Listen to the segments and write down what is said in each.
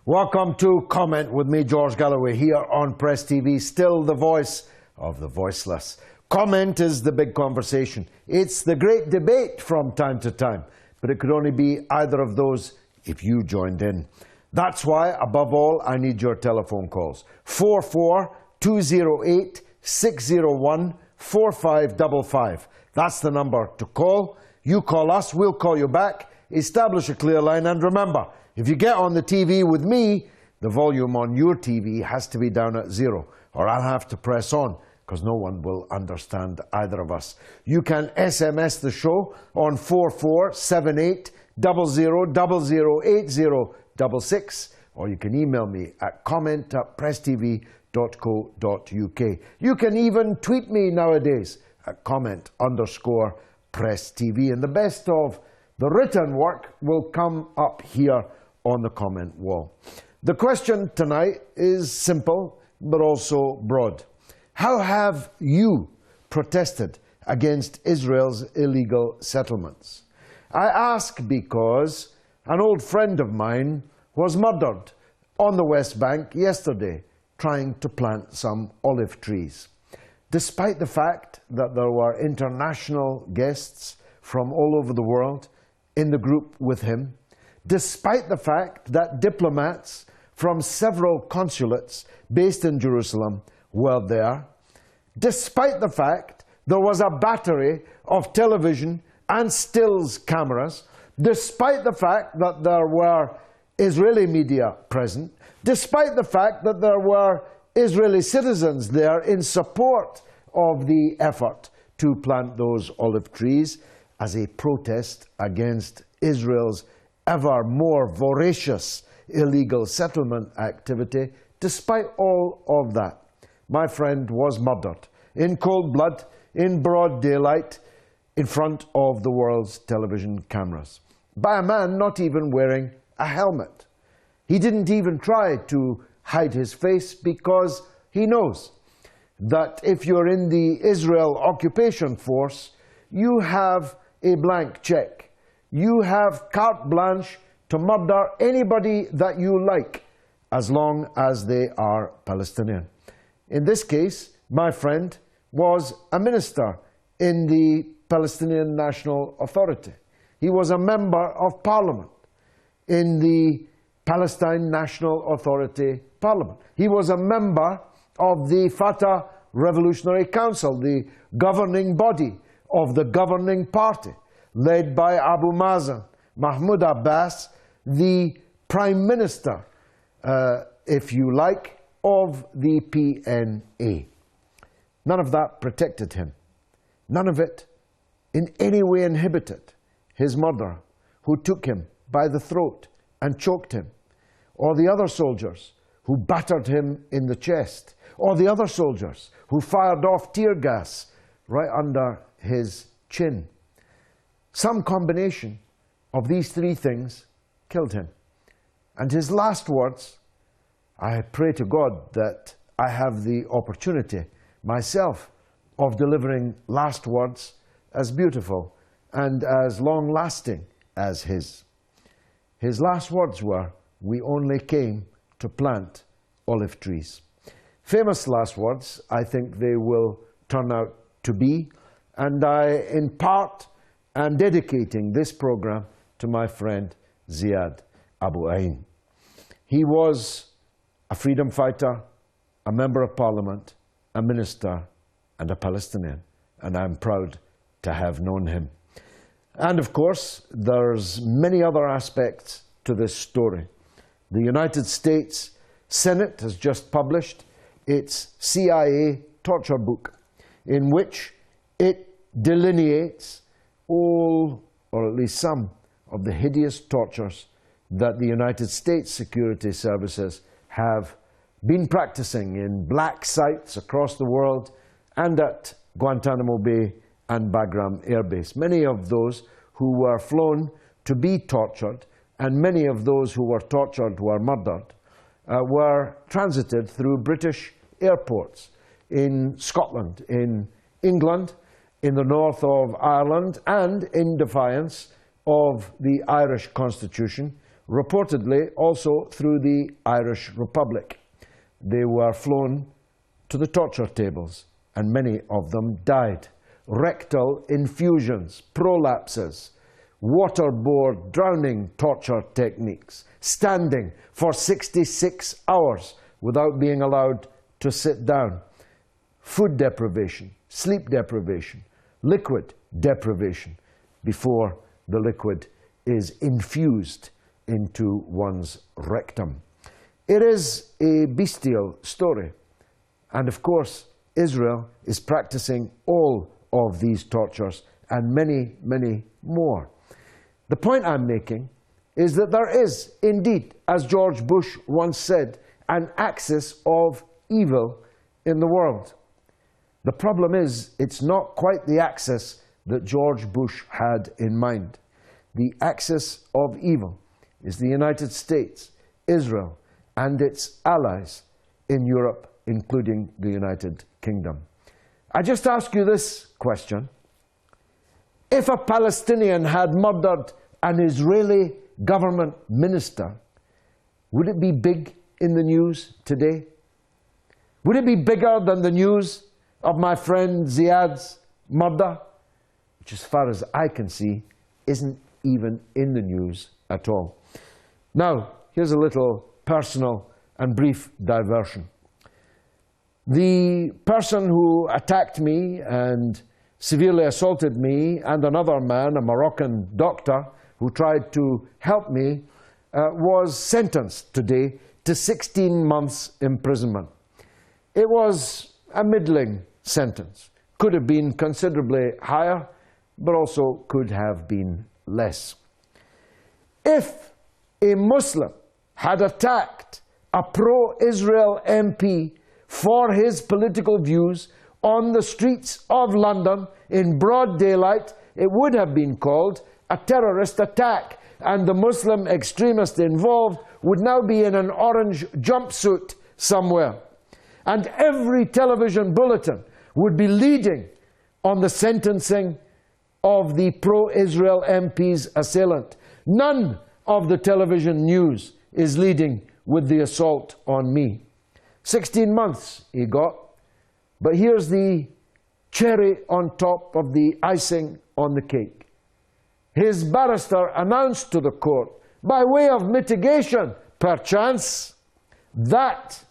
Welcome to Comment with me, George Galloway, here on Press TV, still the voice of the voiceless. Comment is the big conversation. It's the great debate from time to time, but it could only be either of those if you joined in. That's why, above all, I need your telephone calls. 44208-601-4555. That's the number to call. You call us, we'll call you back. Establish a clear line, and remember, if you get on the TV with me, the volume on your TV has to be down at 0, or I'll have to press on, because no one will understand either of us. You can SMS the show on 447800008066, or you can email me at comment@presstv.co.uk. You can even tweet me nowadays at comment_presstv, and the best of the written work will come up here on the comment wall. The question tonight is simple, but also broad. How have you protested against Israel's illegal settlements? I ask because an old friend of mine was murdered on the West Bank yesterday trying to plant some olive trees. Despite the fact that there were international guests from all over the world in the group with him, despite the fact that diplomats from several consulates based in Jerusalem were there, despite the fact there was a battery of television and stills cameras, despite the fact that there were Israeli media present, despite the fact that there were Israeli citizens there in support of the effort to plant those olive trees as a protest against Israel's ever more voracious illegal settlement activity, despite all of that, my friend was murdered in cold blood, in broad daylight, in front of the world's television cameras, by a man not even wearing a helmet. He didn't even try to hide his face because he knows that if you're in the Israel occupation force, you have a blank check. You have carte blanche to murder anybody that you like, as long as they are Palestinian. In this case, my friend was a minister in the Palestinian National Authority. He was a member of parliament in the Palestine National Authority Parliament. He was a member of the Fatah Revolutionary Council, the governing body of the governing party, led by Abu Mazen, Mahmoud Abbas, the Prime Minister, if you like, of the PNA. None of that protected him. None of it in any way inhibited his murderer, who took him by the throat and choked him, or the other soldiers who battered him in the chest, or the other soldiers who fired off tear gas right under his chin. Some combination of these three things killed him. And his last words, I pray to God that I have the opportunity myself of delivering last words as beautiful and as long-lasting as his. His last words were, "We only came to plant olive trees." Famous last words, I think they will turn out to be, and I, in part, am dedicating this program to my friend Ziad Abu Ain. He was a freedom fighter, a member of parliament, a minister, and a Palestinian, and I'm proud to have known him. And of course, there's many other aspects to this story. The United States Senate has just published its CIA torture book, in which it delineates all, or at least some, of the hideous tortures that the United States security services have been practicing in black sites across the world and at Guantanamo Bay and Bagram Air Base. Many of those who were flown to be tortured, and many of those who were tortured were murdered, were transited through British airports in Scotland, in England, in the north of Ireland, and in defiance of the Irish Constitution, reportedly also through the Irish Republic. They were flown to the torture tables, and many of them died. Rectal infusions, prolapses, waterboard drowning torture techniques, standing for 66 hours without being allowed to sit down, food deprivation, sleep deprivation, liquid deprivation before the liquid is infused into one's rectum. It is a bestial story, and of course Israel is practicing all of these tortures and many, many more. The point I'm making is that there is indeed, as George Bush once said, an axis of evil in the world. The problem is it's not quite the axis that George Bush had in mind. The axis of evil is the United States, Israel, and its allies in Europe, including the United Kingdom. I just ask you this question. If a Palestinian had murdered an Israeli government minister, would it be big in the news today? Would it be bigger than the news of my friend Ziad's murder, which as far as I can see, isn't even in the news at all? Now, here's a little personal and brief diversion. The person who attacked me and severely assaulted me, and another man, a Moroccan doctor, who tried to help me, was sentenced today to 16 months imprisonment. It was a middling sentence. Could have been considerably higher, but also could have been less. If a Muslim had attacked a pro-Israel MP for his political views on the streets of London in broad daylight, it would have been called a terrorist attack, and the Muslim extremist involved would now be in an orange jumpsuit somewhere. And every television bulletin would be leading on the sentencing of the pro-Israel MP's assailant. None of the television news is leading with the assault on me. 16 months he got, but here's the cherry on top of the icing on the cake. His barrister announced to the court, by way of mitigation, perchance, that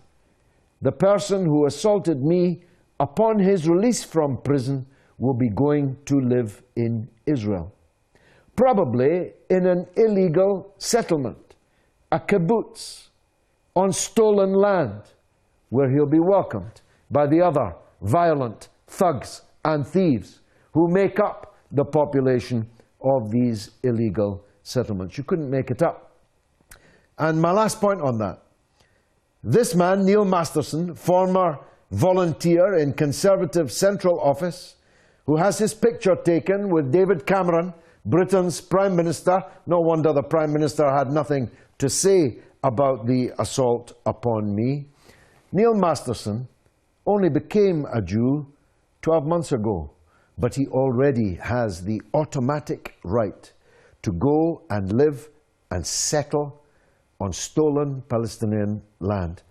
the person who assaulted me, upon his release from prison, will be going to live in Israel. Probably in an illegal settlement, a kibbutz, on stolen land, where he'll be welcomed by the other violent thugs and thieves who make up the population of these illegal settlements. You couldn't make it up. And my last point on that. This man, Neil Masterson, former volunteer in Conservative Central Office, who has his picture taken with David Cameron, Britain's Prime Minister. No wonder the Prime Minister had nothing to say about the assault upon me. Neil Masterson only became a Jew 12 months ago, but he already has the automatic right to go and live and settle on stolen Palestinian land.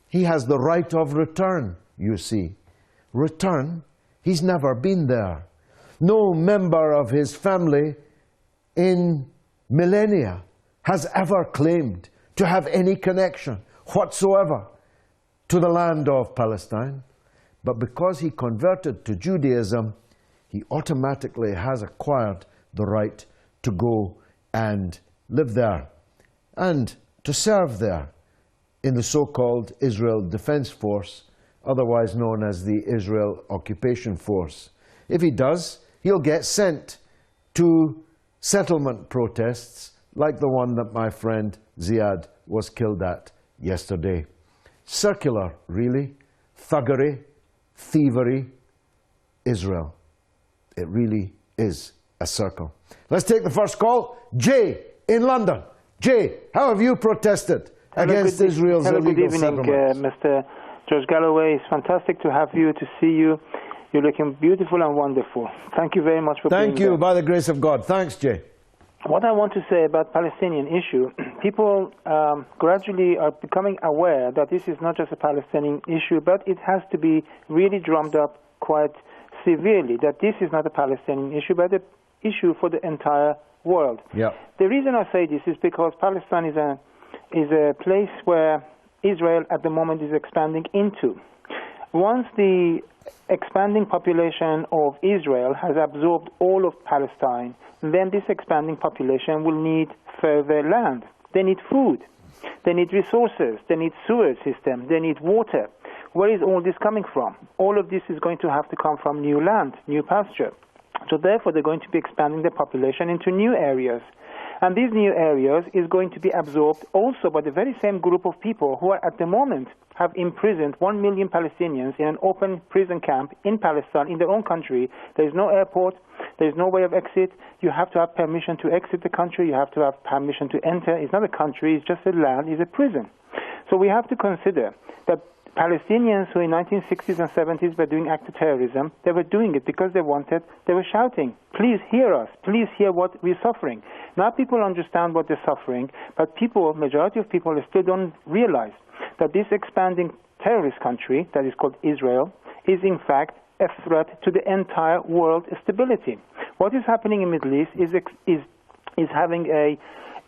He has the right of return, you see. Return? He's never been there. No member of his family in millennia has ever claimed to have any connection whatsoever to the land of Palestine. But because he converted to Judaism, he automatically has acquired the right to go and live there and to serve there in the so-called Israel Defense Force, otherwise known as the Israel Occupation Force. If he does, he'll get sent to settlement protests like the one that my friend Ziad was killed at yesterday. Circular, really. Thuggery, thievery, Israel. It really is a circle. Let's take the first call. Jay in London. Jay, how have you protested against Israel's illegal settlements? Good evening, Mr. George Galloway. It's fantastic to have you, to see you. You're looking beautiful and wonderful. Thank you very much for being there. Thank you, by the grace of God. Thanks, Jay. What I want to say about Palestinian issue, people gradually are becoming aware that this is not just a Palestinian issue, but it has to be really drummed up quite severely, that this is not a Palestinian issue, but an issue for the entire world. Yeah. The reason I say this is because Palestine is a place where Israel at the moment is expanding into. Once the expanding population of Israel has absorbed all of Palestine, then this expanding population will need further land. They need food, they need resources, they need sewer system, they need water. Where is all this coming from? All of this is going to have to come from new land, new pasture. So therefore, they're going to be expanding the population into new areas. And these new areas is going to be absorbed also by the very same group of people who are at the moment have imprisoned 1 million Palestinians in an open prison camp in Palestine, in their own country. There is no airport, there is no way of exit. You have to have permission to exit the country, you have to have permission to enter. It's not a country, it's just a land, it's a prison. So we have to consider that Palestinians who in 1960s and 70s were doing acts of terrorism, they were doing it because they were shouting, please hear us, please hear what we're suffering. Now people understand what they're suffering, but majority of people still don't realize that this expanding terrorist country that is called Israel is in fact a threat to the entire world stability. What is happening in the Middle East is having a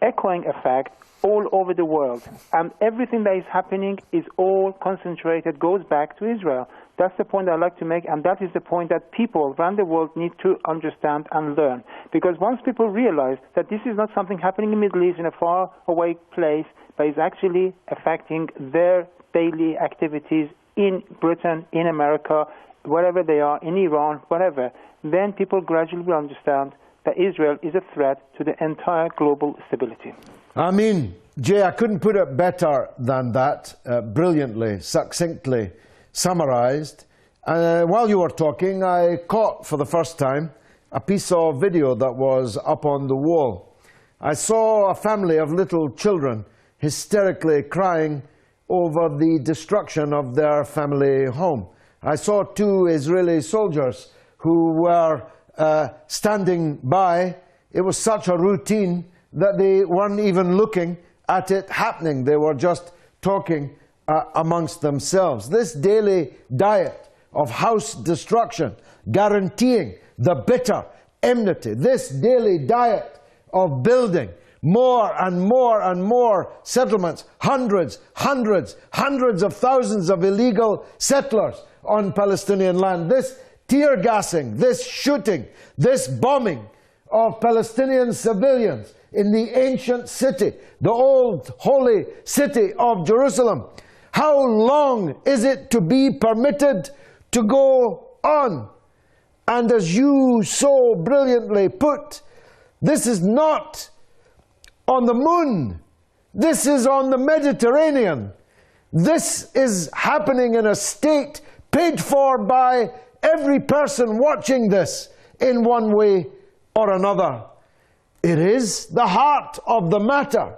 echoing effect all over the world, and everything that is happening is all concentrated, goes back to Israel. That's the point I'd like to make, and that is the point that people around the world need to understand and learn. Because once people realize that this is not something happening in the Middle East in a far away place, but is actually affecting their daily activities in Britain, in America, wherever they are, in Iran, whatever, then people gradually will understand that Israel is a threat to the entire global stability. I mean, Jay, I couldn't put it better than that, brilliantly, succinctly summarized. While you were talking, I caught for the first time a piece of video that was up on the wall. I saw a family of little children hysterically crying over the destruction of their family home. I saw 2 Israeli soldiers who were standing by. It was such a routine that they weren't even looking at it happening. They were just talking amongst themselves. This daily diet of house destruction, guaranteeing the bitter enmity, this daily diet of building more and more and more settlements, hundreds of thousands of illegal settlers on Palestinian land, this tear gassing, this shooting, this bombing of Palestinian civilians in the ancient city, the old holy city of Jerusalem. How long is it to be permitted to go on? And as you so brilliantly put, this is not on the moon. This is on the Mediterranean. This is happening in a state paid for by every person watching this in one way or another. It is the heart of the matter.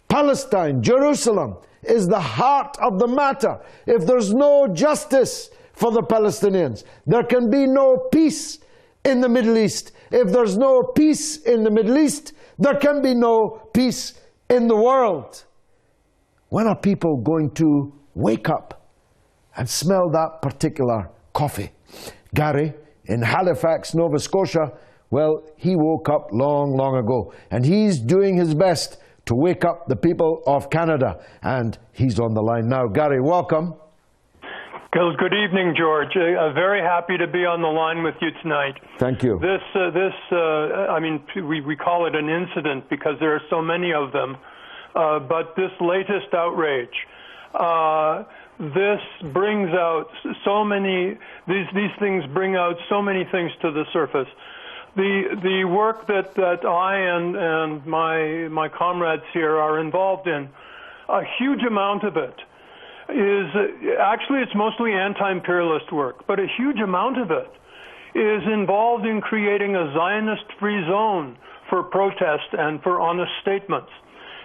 Palestine, Jerusalem, is the heart of the matter. If there's no justice for the Palestinians, there can be no peace in the Middle East. If there's no peace in the Middle East, there can be no peace in the world. When are people going to wake up and smell that particular coffee? Gary, in Halifax, Nova Scotia, well, he woke up long ago, and he's doing his best to wake up the people of Canada, and he's on the line now. Gary, welcome. Good evening, George. Very happy to be on the line with you tonight. Thank you. I mean, we call it an incident because there are so many of them, but this latest outrage, this brings out so many, these things bring out so many things to the surface. The work that I and my comrades here are involved in, a huge amount of it is, actually it's mostly anti-imperialist work, but a huge amount of it is involved in creating a Zionist-free zone for protest and for honest statements.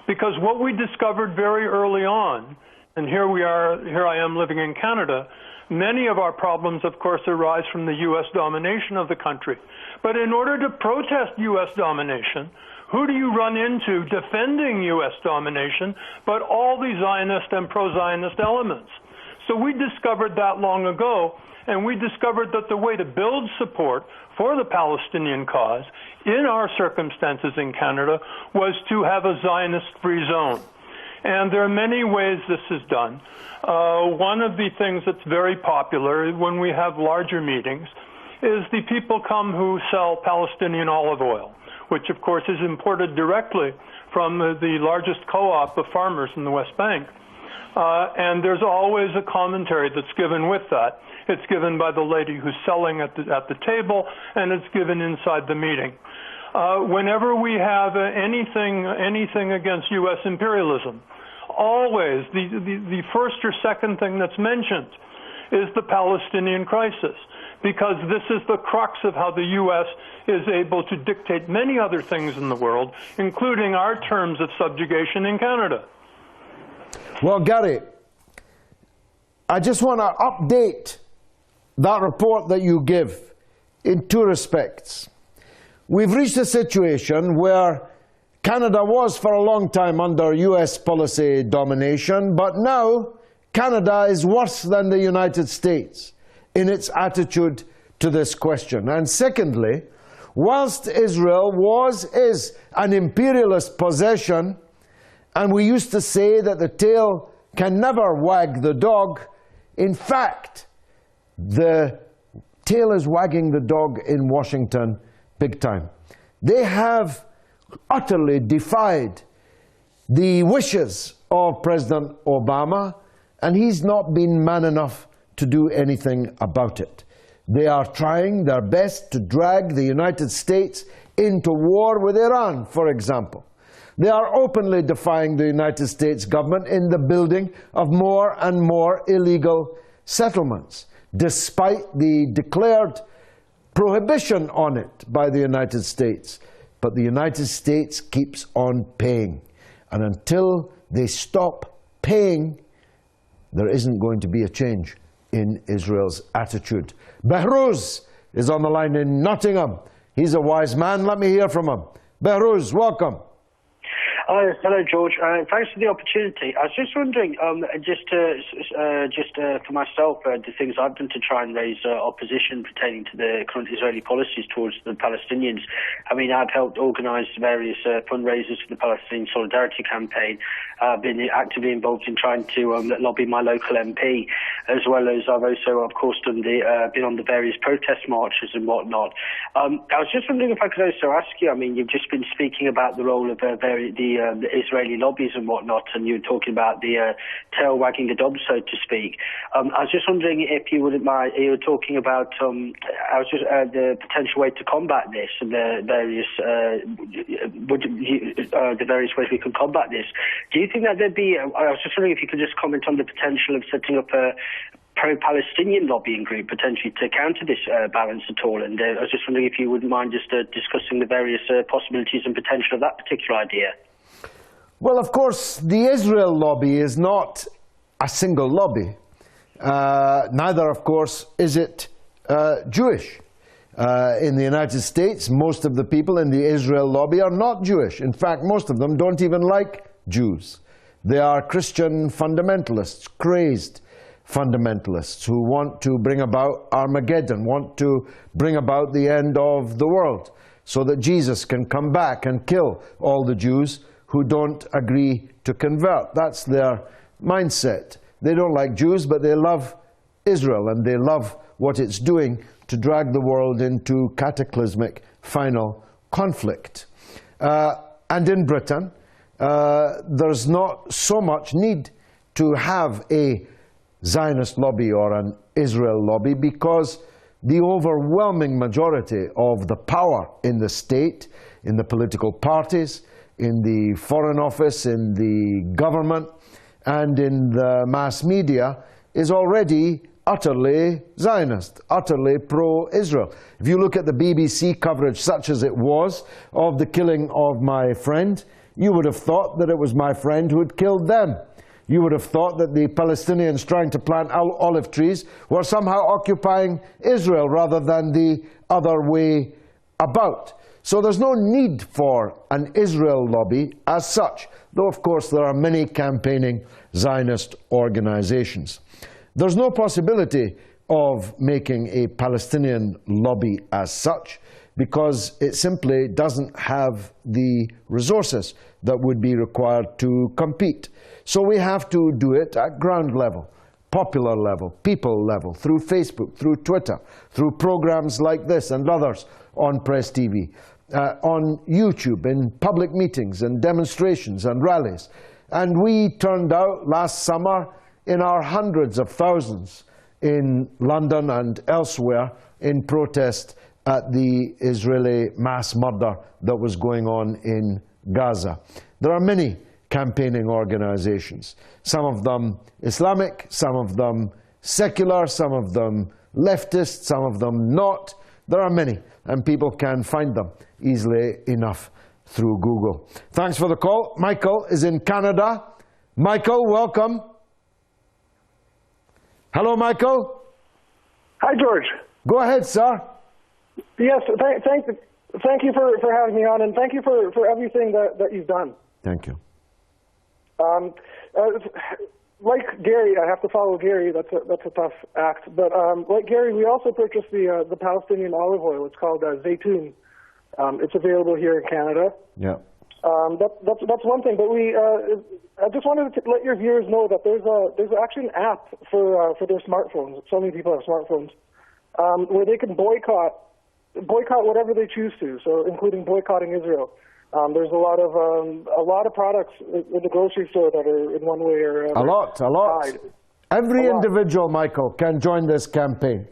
Because what we discovered very early on, and here I am living in Canada, many of our problems, of course, arise from the U.S. domination of the country. But in order to protest U.S. domination, who do you run into defending U.S. domination but all the Zionist and pro-Zionist elements? So we discovered that long ago, and we discovered that the way to build support for the Palestinian cause in our circumstances in Canada was to have a Zionist-free zone. And there are many ways this is done. One of the things that's very popular when we have larger meetings is the people come who sell Palestinian olive oil, which of course is imported directly from the largest co-op of farmers in the West Bank. And there's always a commentary that's given with that. It's given by the lady who's selling at the table, and it's given inside the meeting. Whenever we have anything against U.S. imperialism, always the first or second thing that's mentioned is the Palestinian crisis, because this is the crux of how the U.S. is able to dictate many other things in the world, including our terms of subjugation in Canada. Well, Gary, I just want to update that report that you give in two respects. We've reached a situation where Canada was for a long time under US policy domination, but now Canada is worse than the United States in its attitude to this question. And secondly, whilst Israel is an imperialist possession, and we used to say that the tail can never wag the dog, in fact, the tail is wagging the dog in Washington big time. They have utterly defied the wishes of President Obama, and he's not been man enough to do anything about it. They are trying their best to drag the United States into war with Iran, for example. They are openly defying the United States government in the building of more and more illegal settlements, despite the declared prohibition on it by the United States. But the United States keeps on paying. And until they stop paying, there isn't going to be a change in Israel's attitude. Behruz is on the line in Nottingham. He's a wise man. Let me hear from him. Behruz, welcome. Hello, George. Thanks for the opportunity. I was just wondering, for myself, the things I've done to try and raise opposition pertaining to the current Israeli policies towards the Palestinians. I mean, I've helped organise various fundraisers for the Palestinian Solidarity Campaign. I've been actively involved in trying to lobby my local MP, as well as I've also, of course, been on the various protest marches and whatnot. I was just wondering if I could also ask you, I mean, you've just been speaking about the role of the Israeli lobbies and whatnot, and you were talking about the tail wagging the dog, so to speak. I was just wondering if you wouldn't mind, you were talking about the potential way to combat this and the various ways we can combat this. Do you think that there'd be, I was just wondering if you could just comment on the potential of setting up a pro-Palestinian lobbying group potentially to counter this balance at all, and I was just wondering if you wouldn't mind just discussing the various possibilities and potential of that particular idea. Well, of course, the Israel lobby is not a single lobby. Neither, of course, is it Jewish. In the United States, most of the people in the Israel lobby are not Jewish. In fact, most of them don't even like Jews. They are Christian fundamentalists, crazed fundamentalists who want to bring about Armageddon, want to bring about the end of the world so that Jesus can come back and kill all the Jews who don't agree to convert. That's their mindset. They don't like Jews, but they love Israel, and they love what it's doing to drag the world into cataclysmic final conflict. And in Britain, there's not so much need to have a Zionist lobby or an Israel lobby, because the overwhelming majority of the power in the state, in the political parties, in the Foreign Office, in the government, and in the mass media is already utterly Zionist, utterly pro-Israel. If you look at the BBC coverage, such as it was, of the killing of my friend, you would have thought that it was my friend who had killed them. You would have thought that the Palestinians trying to plant olive trees were somehow occupying Israel rather than the other way about. So there's no need for an Israel lobby as such, though of course there are many campaigning Zionist organizations. There's no possibility of making a Palestinian lobby as such, because it simply doesn't have the resources that would be required to compete. So we have to do it at ground level, popular level, people level, through Facebook, through Twitter, through programs like this and others on Press TV, on YouTube, in public meetings and demonstrations and rallies. And we turned out last summer in our hundreds of thousands in London and elsewhere in protest at the Israeli mass murder that was going on in Gaza. There are many campaigning organizations, some of them Islamic, some of them secular, some of them leftist, some of them not. There are many, and people can find them easily enough through Google. Thanks for the call. Michael is in Canada. Michael, welcome. Hello, Michael. Hi, George. Go ahead, sir. Yes, thank you for having me on, and thank you for everything that you've done. Thank you. Like Gary, I have to follow Gary. That's a tough act. But like Gary, we also purchased the Palestinian olive oil. It's called Zaytoun. It's available here in Canada. Yeah. That's one thing. But I just wanted to let your viewers know that there's actually an app for their smartphones. So many people have smartphones where they can boycott whatever they choose to. So including boycotting Israel. There's a lot of products in the grocery store that are in one way or another. A lot. Every individual, Michael, can join this campaign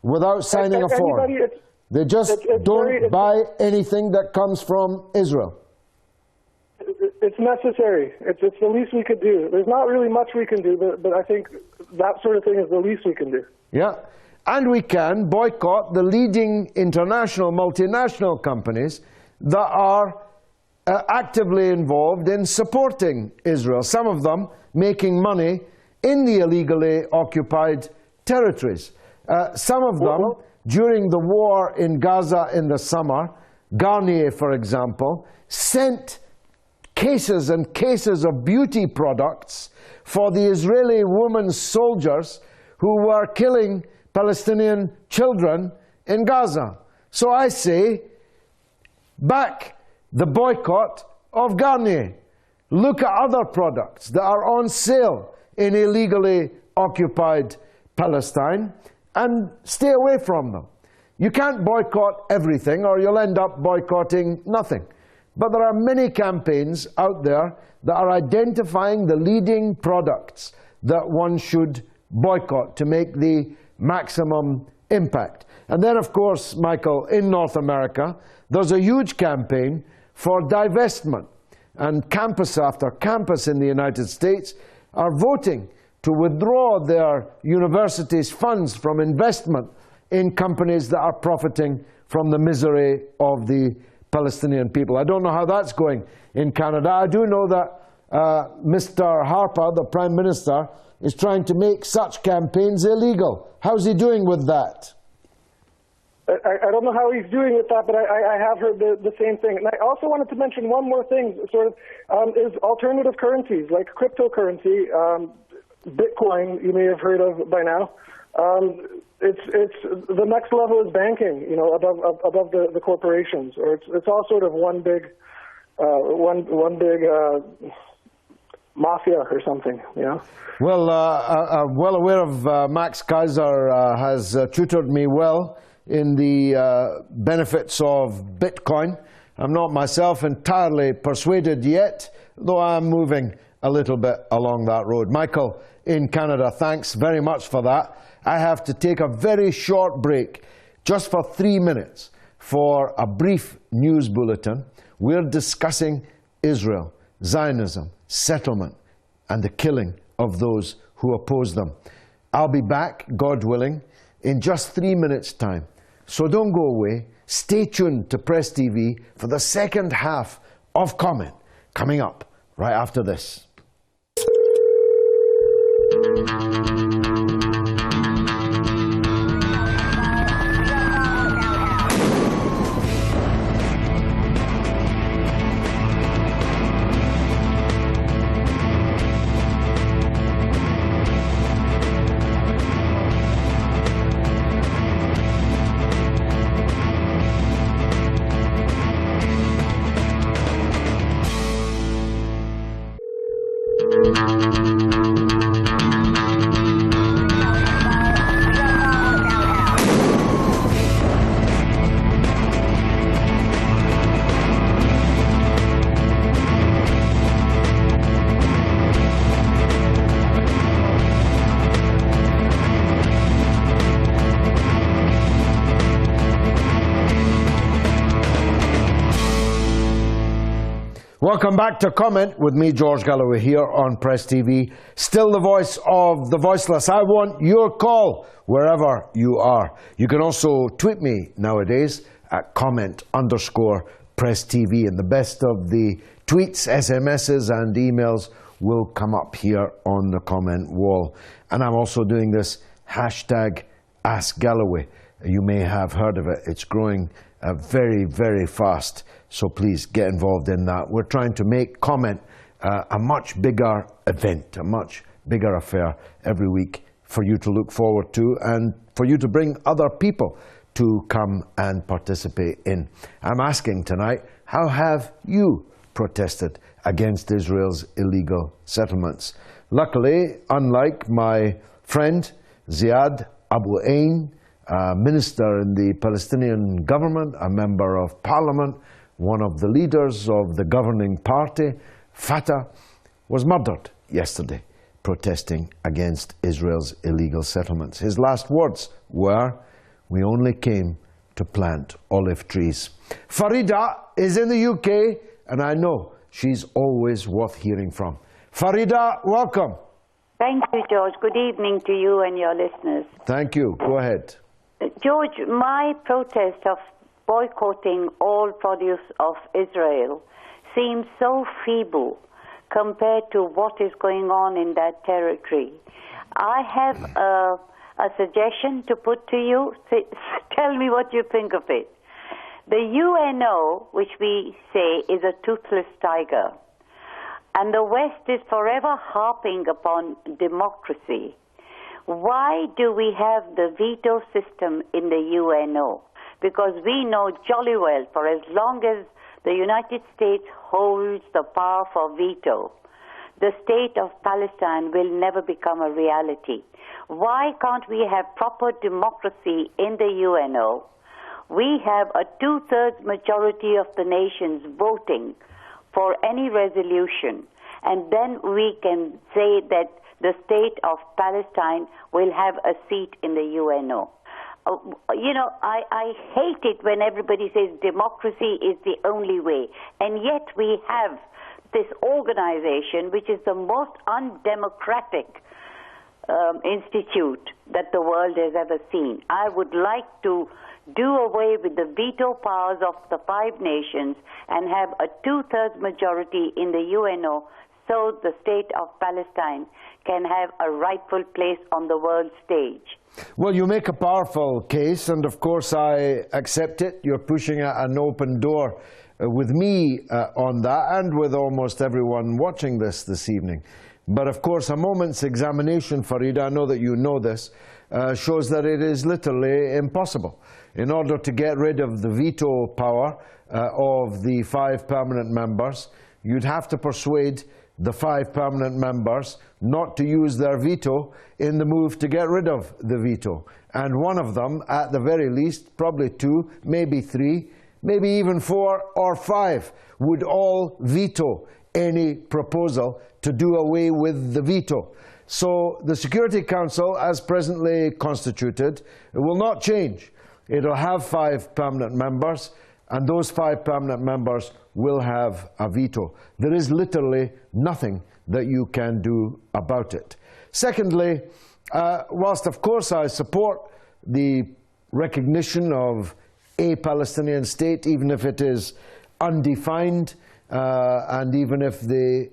without signing a form. They just don't buy anything that comes from Israel. It's necessary. It's the least we could do. There's not really much we can do, but I think that sort of thing is the least we can do. Yeah. And we can boycott the leading international, multinational companies that are actively involved in supporting Israel, some of them making money in the illegally occupied territories. Some of them, during the war in Gaza in the summer, Garnier, for example, sent cases and cases of beauty products for the Israeli women soldiers who were killing Palestinian children in Gaza. So I say, back the boycott of Garnier. Look at other products that are on sale in illegally occupied Palestine and stay away from them. You can't boycott everything or you'll end up boycotting nothing. But there are many campaigns out there that are identifying the leading products that one should boycott to make the maximum impact. And then, of course, Michael, in North America, there's a huge campaign for divestment. And campus after campus in the United States are voting to withdraw their universities' funds from investment in companies that are profiting from the misery of the Palestinian people. I don't know how that's going in Canada. I do know that Mr. Harper, the Prime Minister, is trying to make such campaigns illegal. How's he doing with that? I don't know how he's doing with that, but I have heard the same thing. And I also wanted to mention one more thing, sort of, is alternative currencies, like cryptocurrency. Bitcoin, you may have heard of by now. It's the next level is banking, you know, above the corporations, or it's all sort of one big mafia or something, you know. Well, I'm well aware of Max Kaiser has tutored me well in the benefits of Bitcoin. I'm not myself entirely persuaded yet, though I'm moving a little bit along that road. Michael in Canada, thanks very much for that. I have to take a very short break, just for 3 minutes, for a brief news bulletin. We're discussing Israel, Zionism, settlement, and the killing of those who oppose them. I'll be back, God willing, in just 3 minutes' time. So don't go away. Stay tuned to Press TV for the second half of Comment, coming up right after this. Welcome back to Comment with me, George Galloway, here on Press TV. Still the voice of the voiceless. I want your call wherever you are. You can also tweet me nowadays at comment_Press TV, and the best of the tweets, SMSs and emails will come up here on the comment wall. And I'm also doing this hashtag Ask Galloway. You may have heard of it. It's growing very, very fast. So please get involved in that. We're trying to make Comment a much bigger event, a much bigger affair every week for you to look forward to and for you to bring other people to come and participate in. I'm asking tonight, how have you protested against Israel's illegal settlements? Luckily, unlike my friend Ziad Abu Ain, a minister in the Palestinian government, a member of parliament, one of the leaders of the governing party, Fatah, was murdered yesterday protesting against Israel's illegal settlements. His last words were, "We only came to plant olive trees." Farida is in the UK, and I know she's always worth hearing from. Farida, welcome. Thank you, George. Good evening to you and your listeners. Thank you. Go ahead. George, my protest of boycotting all produce of Israel seems so feeble compared to what is going on in that territory. I have a suggestion to put to you. Tell me what you think of it. The UNO, which we say is a toothless tiger, and the West is forever harping upon democracy. Why do we have the veto system in the UNO? Because we know jolly well, for as long as the United States holds the power for veto, the state of Palestine will never become a reality. Why can't we have proper democracy in the UNO? We have a 2/3 majority of the nations voting for any resolution, and then we can say that the state of Palestine will have a seat in the UNO. You know, I hate it when everybody says democracy is the only way, and yet we have this organization which is the most undemocratic institute that the world has ever seen. I would like to do away with the veto powers of the 5 nations and have a 2/3 majority in the UNO so the state of Palestine can have a rightful place on the world stage. Well, you make a powerful case, and of course I accept it. You're pushing an open door with me on that, and with almost everyone watching this evening. But of course, a moment's examination, Farida, I know that you know this, shows that it is literally impossible. In order to get rid of the veto power of the 5 permanent members, you'd have to persuade the 5 permanent members not to use their veto in the move to get rid of the veto. And one of them, at the very least, probably 2, maybe 3, maybe even 4 or 5, would all veto any proposal to do away with the veto. So the Security Council, as presently constituted, will not change. It'll have 5 permanent members, and those 5 permanent members will have a veto. There is literally nothing that you can do about it. Secondly, whilst of course I support the recognition of a Palestinian state, even if it is undefined, and even if they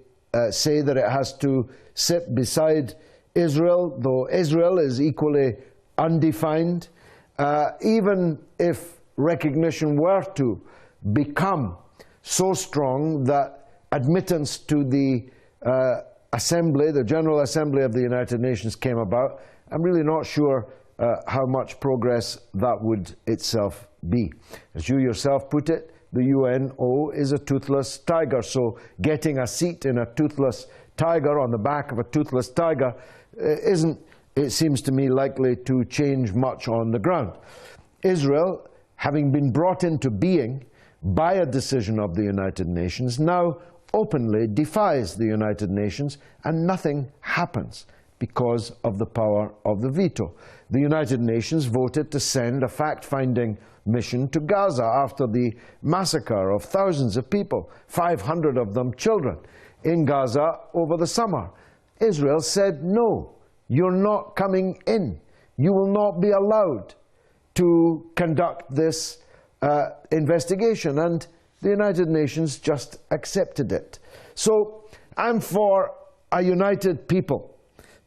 say that it has to sit beside Israel, though Israel is equally undefined, even if recognition were to become so strong that admittance to the Assembly, the General Assembly of the United Nations came about, I'm really not sure how much progress that would itself be. As you yourself put it, the UNO is a toothless tiger, so getting a seat in a toothless tiger, on the back of a toothless tiger, isn't, it seems to me, likely to change much on the ground. Israel, having been brought into being by a decision of the United Nations, now openly defies the United Nations, and nothing happens. because of the power of the veto. The United Nations voted to send a fact-finding mission to Gaza after the massacre of thousands of people, 500 of them children, in Gaza over the summer. Israel said, no, you're not coming in. You will not be allowed to conduct this investigation, and the United Nations just accepted it. So I'm for a united people,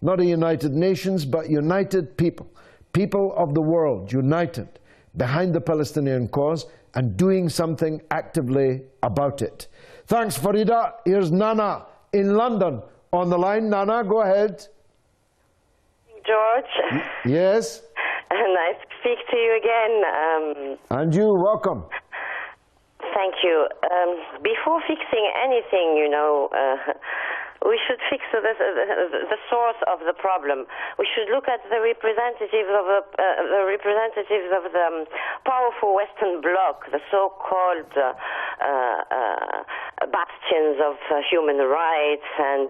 not a United Nations, but united people, people of the world united behind the Palestinian cause and doing something actively about it. Thanks, Farida. Here's Nana in London on the line. Nana, go ahead. George. Yes? Nice to speak to you again. And you, welcome. Thank you. Before fixing anything, you know, we should fix the source of the problem. We should look at the representatives of the powerful Western Bloc, the so-called bastions of human rights and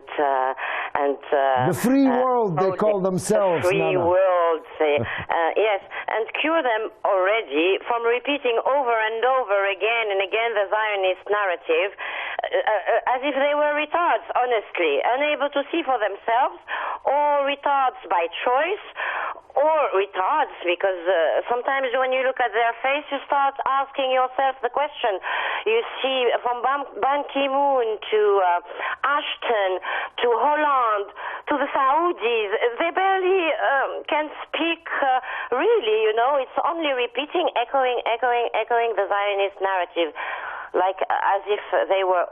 the free world, they call themselves. The free world, yes, and cure them already from repeating over and over again and again the Zionist narrative, as if they were retards, honestly, unable to see for themselves, or retards by choice, or retards because sometimes when you look at their face, you start asking yourself the question. You see, from Ban Ki-moon to Ashton to Holland to the Saudis, they barely can speak really, you know. It's only repeating, echoing the Zionist narrative, like as if they were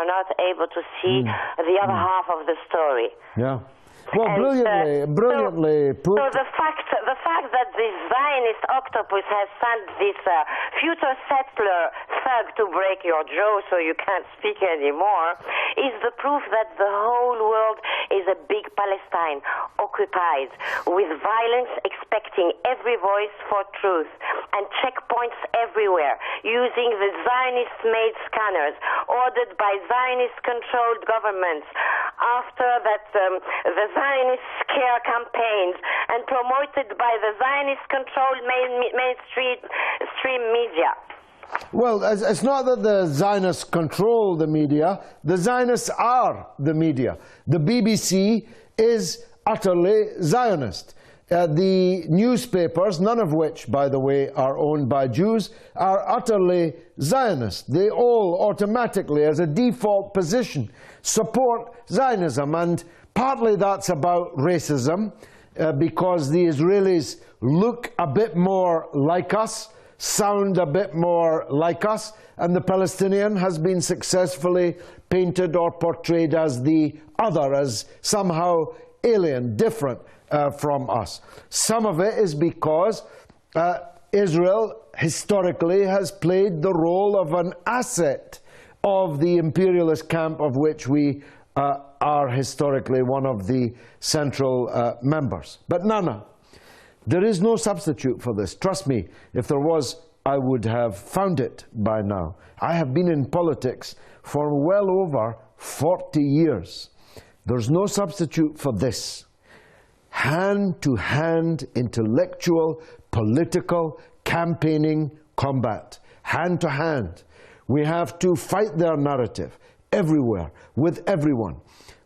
not able to see the other half of the story. Yeah. Well, brilliantly put. So the fact that this Zionist octopus has sent this future settler thug to break your jaw so you can't speak anymore is the proof that the whole world is a big Palestine, occupied with violence, expecting every voice for truth, and checkpoints everywhere, using the Zionist-made scanners ordered by Zionist-controlled governments. After that, the Zionist scare campaigns and promoted by the Zionist-controlled mainstream media. Well, it's not that the Zionists control the media. The Zionists are the media. The BBC is utterly Zionist. The newspapers, none of which, by the way, are owned by Jews, are utterly Zionist. They all automatically, as a default position, support Zionism. And partly that's about racism, because the Israelis look a bit more like us, sound a bit more like us, and the Palestinian has been successfully painted or portrayed as the other, as somehow alien, different from us. Some of it is because Israel historically has played the role of an asset of the imperialist camp, of which we are historically one of the central members. But Nana, there is no substitute for this. Trust me, if there was, I would have found it by now. I have been in politics for well over 40 years. There's no substitute for this. Hand-to-hand intellectual, political, campaigning combat. Hand-to-hand. We have to fight their narrative everywhere, with everyone.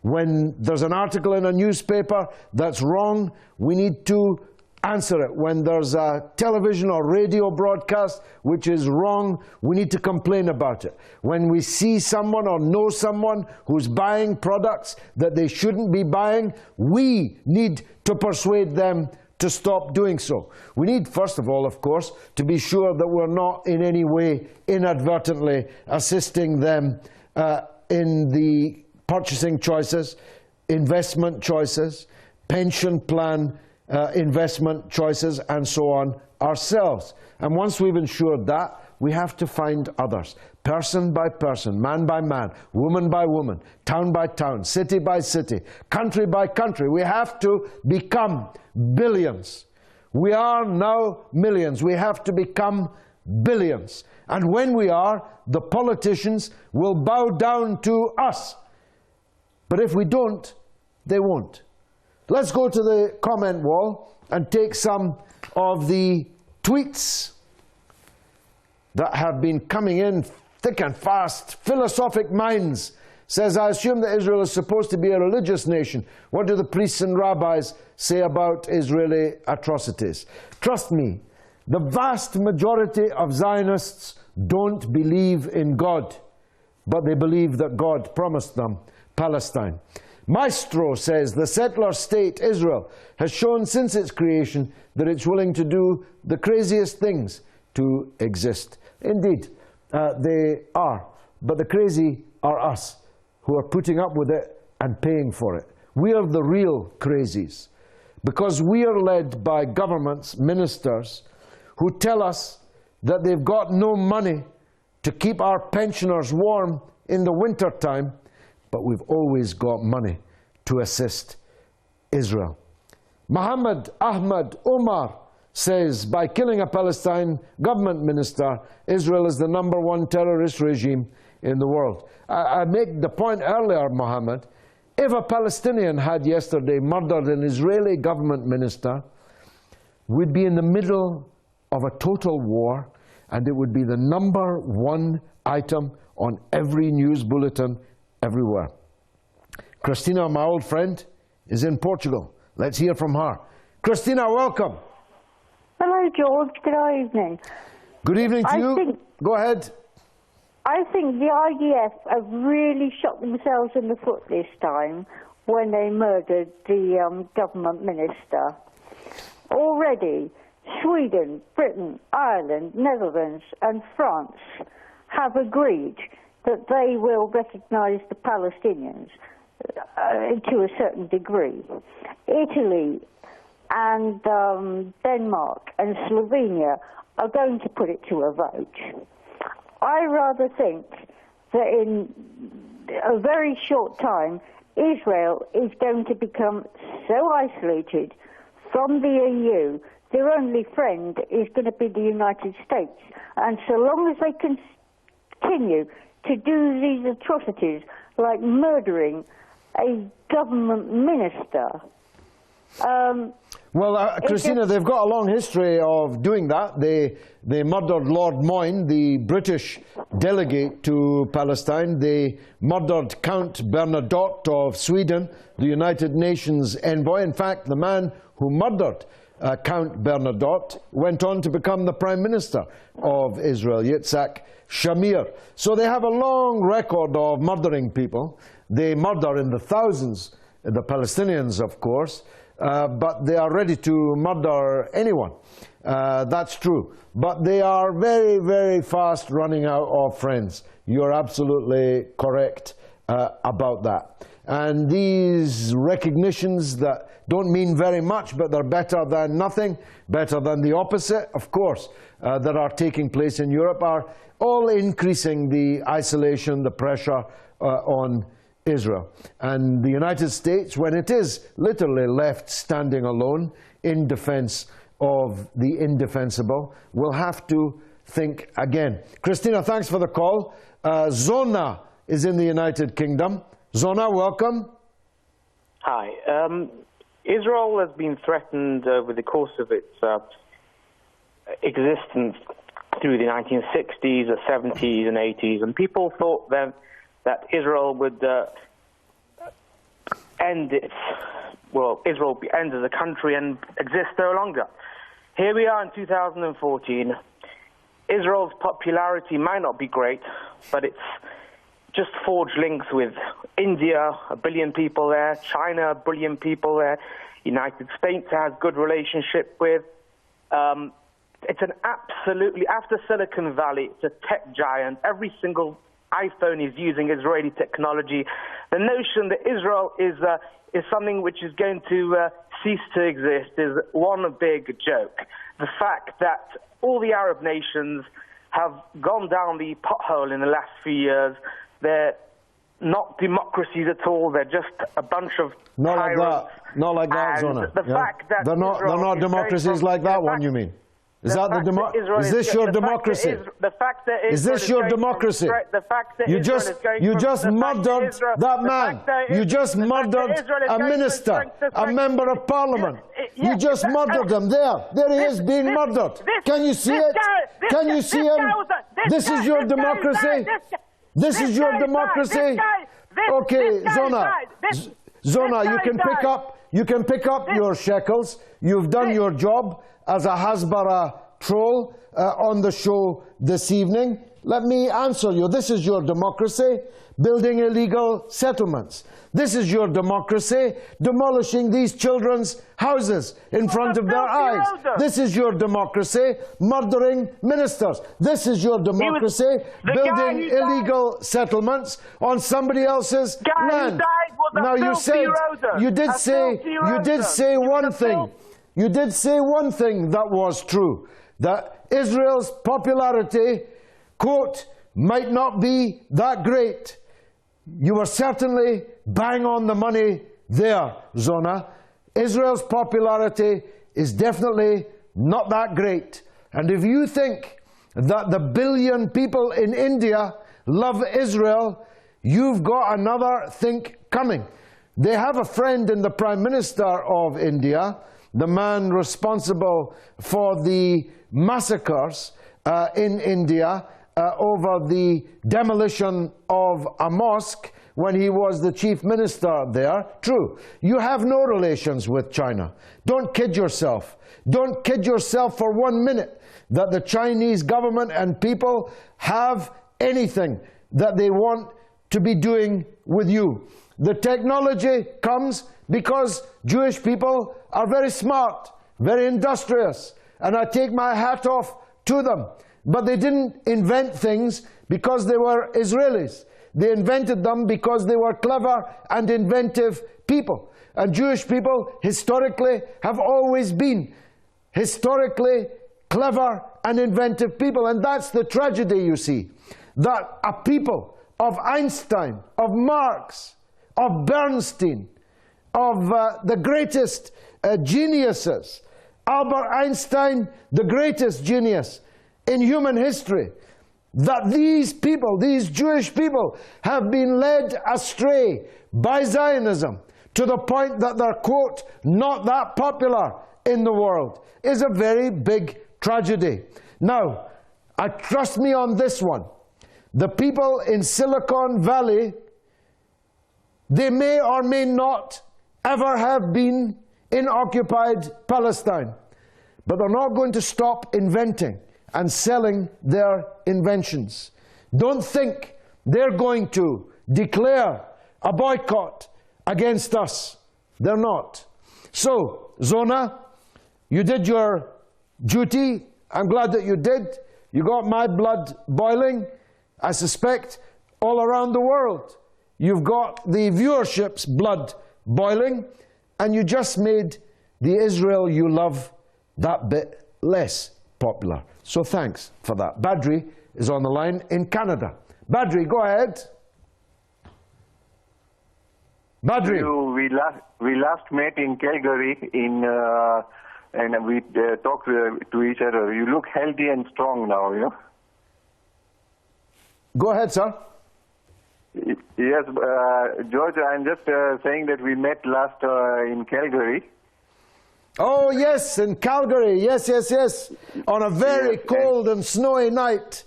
When there's an article in a newspaper that's wrong, we need to answer it. When there's a television or radio broadcast which is wrong, we need to complain about it. When we see someone or know someone who's buying products that they shouldn't be buying, we need to persuade them to stop doing so. We need, first of all, of course, to be sure that we're not in any way inadvertently assisting them in the purchasing choices, investment choices, pension plan investment choices, and so on ourselves. And once we've ensured that, we have to find others, person by person, man by man, woman by woman, town by town, city by city, country by country. We have to become billions. We are now millions. We have to become billions. And when we are, the politicians will bow down to us. But if we don't, they won't. Let's go to the comment wall and take some of the tweets that have been coming in thick and fast. Philosophic Minds says, I assume that Israel is supposed to be a religious nation. What do the priests and rabbis say about Israeli atrocities? Trust me, the vast majority of Zionists don't believe in God, but they believe that God promised them Palestine. Maestro says, the settler state Israel has shown since its creation that it's willing to do the craziest things to exist. Indeed, they are, but the crazy are us, who are putting up with it and paying for it. We are the real crazies, because we are led by governments, ministers, who tell us that they've got no money to keep our pensioners warm in the winter time, but we've always got money to assist Israel. Muhammad Ahmad Omar says, by killing a Palestine government minister, Israel is the #1 terrorist regime in the world. I made the point earlier, Muhammad, if a Palestinian had yesterday murdered an Israeli government minister, we'd be in the middle of a total war, and it would be the #1 item on every news bulletin everywhere. Christina, my old friend, is in Portugal. Let's hear from her. Christina, welcome. Hello, George. Good evening. Good evening to you. Go ahead. I think the IDF have really shot themselves in the foot this time when they murdered the government minister. Already, Sweden, Britain, Ireland, Netherlands and France have agreed that they will recognise the Palestinians to a certain degree. Italy and Denmark and Slovenia are going to put it to a vote. I rather think that in a very short time, Israel is going to become so isolated from the EU, their only friend is going to be the United States. And so long as they continue to do these atrocities, like murdering a government minister, Christina, they've got a long history of doing that. They murdered Lord Moyne, the British delegate to Palestine. They murdered Count Bernadotte of Sweden, the United Nations envoy. In fact, the man who murdered Count Bernadotte went on to become the Prime Minister of Israel, Yitzhak Shamir. So they have a long record of murdering people. They murder in the thousands, the Palestinians, of course, but they are ready to murder anyone. That's true. But they are very, very fast running out of friends. You're absolutely correct about that. And these recognitions that don't mean very much, but they're better than nothing, better than the opposite, of course, that are taking place in Europe, are all increasing the isolation, the pressure on Israel. And the United States, when it is literally left standing alone in defense of the indefensible, will have to think again. Christina, thanks for the call. Zona is in the United Kingdom. Zona, welcome. Hi. Israel has been threatened over the course of its existence through the 1960s, the 70s and 80s, and people thought then that Israel would Israel be end as a country and exist no longer. Here we are in 2014. Israel's popularity might not be great, but it's just forged links with India, 1 billion people there, China, 1 billion people there, United States has good relationship with. It's an absolutely, after Silicon Valley, it's a tech giant. Every single iPhone is using Israeli technology. The notion that Israel is something which is going to cease to exist is one big joke. The fact that all the Arab nations have gone down the pothole in the last few years, they're not democracies at all. They're just a bunch of tyrants. Not like that, Zona. The fact that they're not democracies like that one, you mean? Is that the is this your democracy? The fact that is this your democracy? You just murdered that man. You just murdered a minister, a member of parliament. You just murdered him. There he is being murdered. Can you see it? Can you see him? This is your democracy. This is your democracy. Okay, Zona, you can pick up your shekels. You've done your job as a Hasbara troll on the show this evening. Let me answer you. This is your democracy, building illegal settlements. This is your democracy, demolishing these children's houses in front of their eyes. This is your democracy, murdering ministers. This is your democracy, building illegal settlements on somebody else's land. Now you did say one thing. You did say one thing that was true, that Israel's popularity, quote, might not be that great. You were certainly bang on the money there, Zona. Israel's popularity is definitely not that great. And if you think that the billion people in India love Israel, you've got another think coming. They have a friend in the Prime Minister of India, the man responsible for the massacres in India over the demolition of a mosque when he was the chief minister there. True, you have no relations with China. Don't kid yourself. Don't kid yourself for 1 minute that the Chinese government and people have anything that they want to be doing with you. The technology comes because Jewish people are very smart, very industrious, and I take my hat off to them. But they didn't invent things because they were Israelis. They invented them because they were clever and inventive people. And Jewish people historically have always been historically clever and inventive people. And that's the tragedy, you see, that a people of Einstein, of Marx, of Bernstein, of the greatest geniuses, Albert Einstein, the greatest genius in human history, that these people, these Jewish people, have been led astray by Zionism to the point that they're, quote, not that popular in the world, is a very big tragedy. Now, trust me on this one. The people in Silicon Valley, they may or may not ever have been in occupied Palestine, but they're not going to stop inventing and selling their inventions. Don't think they're going to declare a boycott against us. They're not. So, Zona, you did your duty. I'm glad that you did. You got my blood boiling. I suspect all around the world you've got the viewership's blood boiling, and you just made the Israel you love that bit less popular. So thanks for that. Badri is on the line in Canada. Badri, go ahead. Badri. We last met in Calgary and we talked to each other. You look healthy and strong now, you know. Go ahead, sir. Yes, George, I'm just saying that we met last in Calgary. Oh, yes, in Calgary. Yes, yes, yes. On a very cold and snowy night.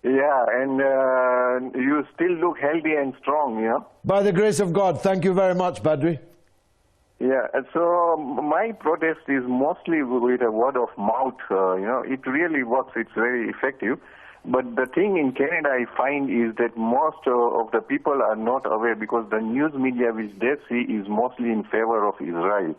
Yeah, and you still look healthy and strong, you know. By the grace of God. Thank you very much, Badri. Yeah, so my protest is mostly with a word of mouth, you know. It really works. It's very effective. But the thing in Canada I find is that most of the people are not aware, because the news media which they see is mostly in favor of Israel.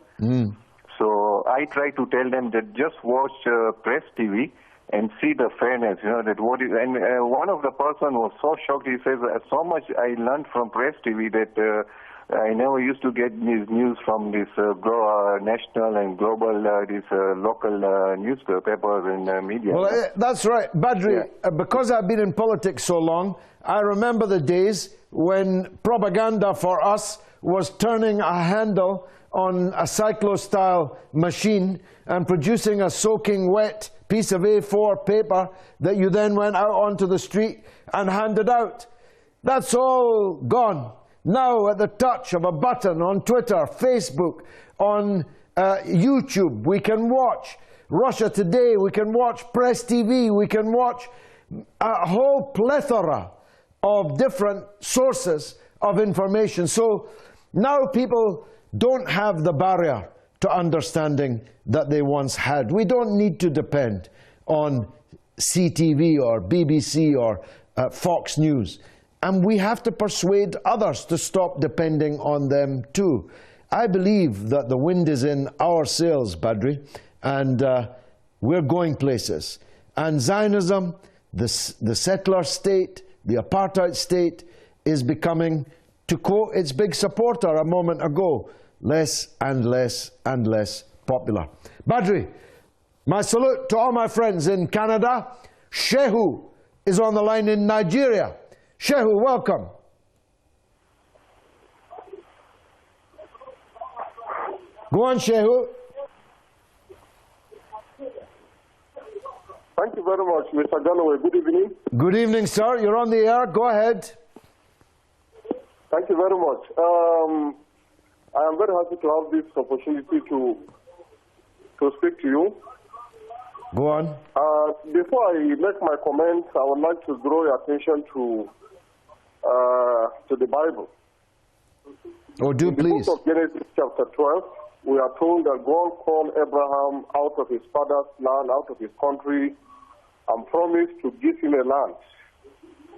So I try to tell them that just watch Press TV and see the fairness, you know, that what is, and one of the person was so shocked. He says, so much I learned from Press TV that I never used to get these news from this national and global, these local newspapers and media. Well, that's right, Badri. Yeah. Because I've been in politics so long, I remember the days when propaganda for us was turning a handle on a cyclo-style machine and producing a soaking wet piece of A4 paper that you then went out onto the street and handed out. That's all gone. Now at the touch of a button on Twitter, Facebook, on YouTube, we can watch Russia Today, we can watch Press TV, we can watch a whole plethora of different sources of information. So now people don't have the barrier to understanding that they once had. We don't need to depend on CTV or BBC or Fox News. And we have to persuade others to stop depending on them too. I believe that the wind is in our sails, Badri, and we're going places. And Zionism, the settler state, the apartheid state, is becoming, to quote its big supporter a moment ago, less and less and less popular. Badri, my salute to all my friends in Canada. Shehu is on the line in Nigeria. Shehu, welcome. Go on, Shehu. Thank you very much, Mr. Galloway. Good evening. Good evening, sir. You're on the air. Go ahead. Thank you very much. I am very happy to have this opportunity to speak to you. Go on. Before I make my comments, I would like to draw your attention to the Bible. Oh, do please. In the book of Genesis chapter 12, we are told that God called Abraham out of his father's land, out of his country, and promised to give him a land.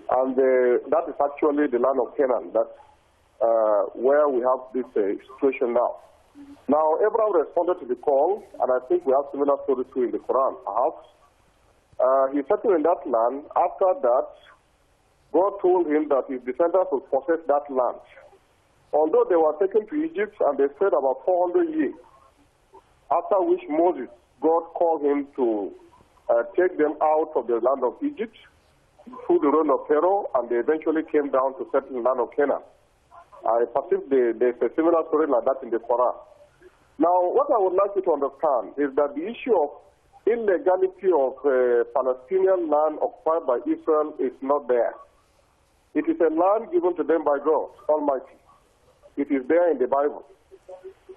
And that is actually the land of Canaan. That's where we have this situation now. Now, Abraham responded to the call, and I think we have similar stories too in the Quran, perhaps. He settled in that land. After that, God told him that his descendants would possess that land. Although they were taken to Egypt and they stayed about 400 years, after which Moses, God called him to take them out of the land of Egypt through the reign of Pharaoh, and they eventually came down to settle in the land of Canaan. I perceive there's a similar story like that in the Quran. Now, what I would like you to understand is that the issue of illegality of Palestinian land occupied by Israel is not there. It is a land given to them by God Almighty. It is there in the Bible.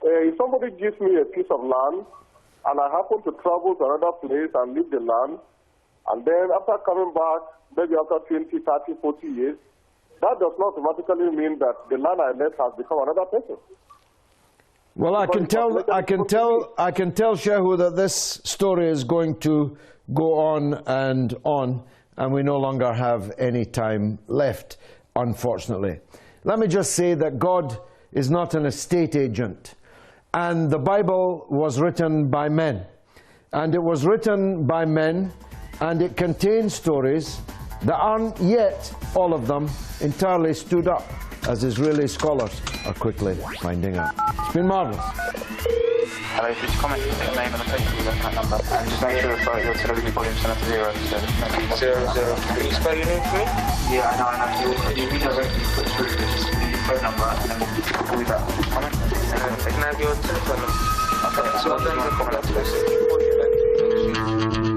If somebody gives me a piece of land, and I happen to travel to another place and leave the land, and then after coming back, maybe after 20, 30, 40 years, that does not automatically mean that the land I left has become another person. Well, I can tell Shehu that this story is going to go on, and we no longer have any time left, unfortunately. Let me just say that God is not an estate agent, and the Bible was written by men, and it was written by men, and it contains stories that aren't yet, all of them, entirely stood up, as Israeli scholars are quickly finding out. It's been marvellous. Hello, please comment your name and the place you left that number. And just make sure that your television volume is set to 0. So maybe 00. Can you spell your name for me? Yeah, I know. You redirect me put through the phone number, and then we'll call you back. Comment. Can I have your telephone number? Okay, so I'll then comment.